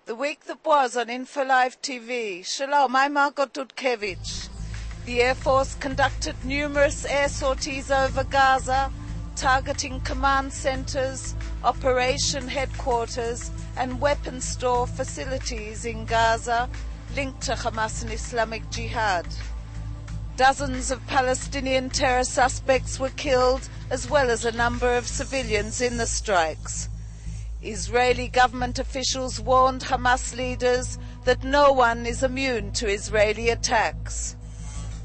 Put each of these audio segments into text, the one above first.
The week that was on Info Live TV. Shalom, I'm Margot Dudkevich. The Air Force conducted numerous air sorties over Gaza, targeting command centers, operation headquarters, and weapon store facilities in Gaza linked to Hamas and Islamic Jihad. Dozens of Palestinian terror suspects were killed, as well as a number of civilians in the strikes. Israeli government officials warned Hamas leaders that no one is immune to Israeli attacks.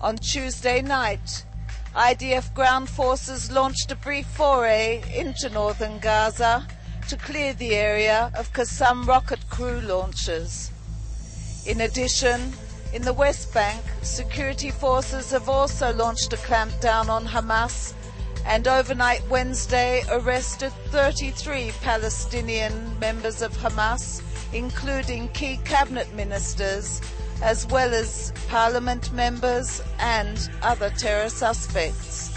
On Tuesday night, IDF ground forces launched a brief foray into northern Gaza to clear the area of Kassam rocket crew launchers. In addition, in the West Bank, security forces have also launched a clampdown on Hamas and overnight Wednesday arrested 33 Palestinian members of Hamas, including key cabinet ministers, as well as parliament members and other terror suspects.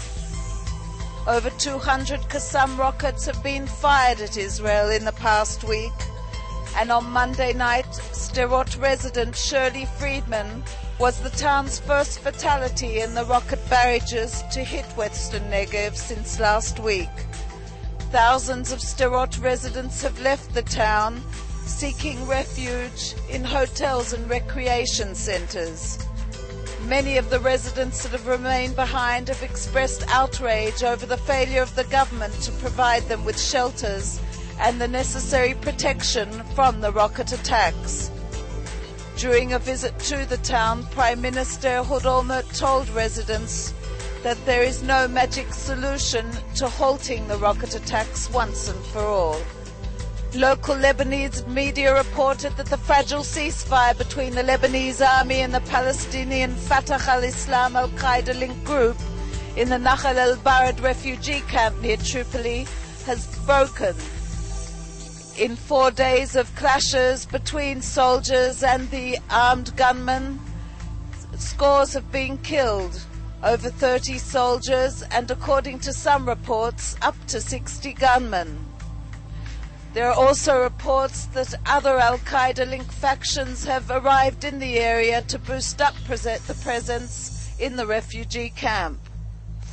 Over 200 Qassam rockets have been fired at Israel in the past week, and on Monday night, Sderot resident Shirley Friedman was the town's first fatality in the rocket barrages to hit Western Negev since last week. Thousands of Sderot residents have left the town, seeking refuge in hotels and recreation centers. Many of the residents that have remained behind have expressed outrage over the failure of the government to provide them with shelters and the necessary protection from the rocket attacks. During a visit to the town, Prime Minister Ehud Olmert told residents that there is no magic solution to halting the rocket attacks once and for all. Local Lebanese media reported that the fragile ceasefire between the Lebanese Army and the Palestinian Fatah al-Islam al-Qaida linked group in the Nahal el-Bared refugee camp near Tripoli has broken. In 4 days of clashes between soldiers and the armed gunmen, scores have been killed, over 30 soldiers, and according to some reports, up to 60 gunmen. There are also reports that other al-Qaeda-linked factions have arrived in the area to boost up the presence in the refugee camp.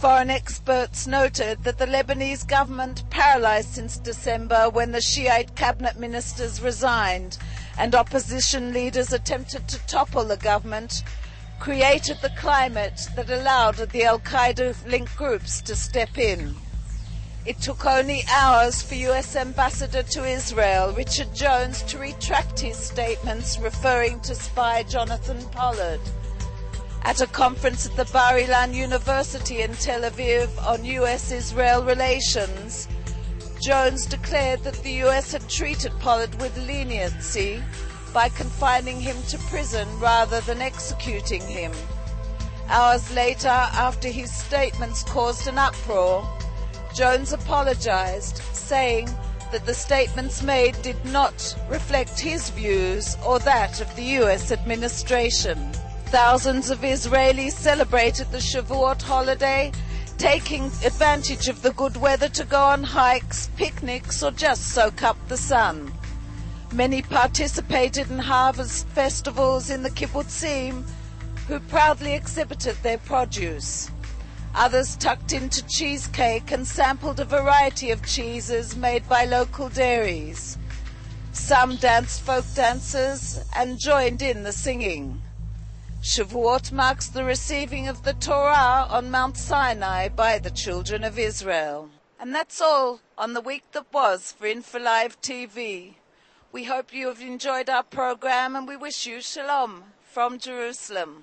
Foreign experts noted that the Lebanese government, paralyzed since December when the Shiite cabinet ministers resigned and opposition leaders attempted to topple the government, created the climate that allowed the al-Qaeda-linked groups to step in. It took only hours for US Ambassador to Israel, Richard Jones, to retract his statements referring to spy Jonathan Pollard. At a conference at the Bar-Ilan University in Tel Aviv on US-Israel relations, Jones declared that the US had treated Pollard with leniency by confining him to prison rather than executing him. Hours later, after his statements caused an uproar, Jones apologized, saying that the statements made did not reflect his views or that of the US administration. Thousands of Israelis celebrated the Shavuot holiday, taking advantage of the good weather to go on hikes, picnics, or just soak up the sun. Many participated in harvest festivals in the kibbutzim, who proudly exhibited their produce. Others tucked into cheesecake and sampled a variety of cheeses made by local dairies. Some danced folk dances and joined in the singing. Shavuot marks the receiving of the Torah on Mount Sinai by the children of Israel. And that's all on the week that was for Info Live TV. We hope you have enjoyed our program and we wish you shalom from Jerusalem.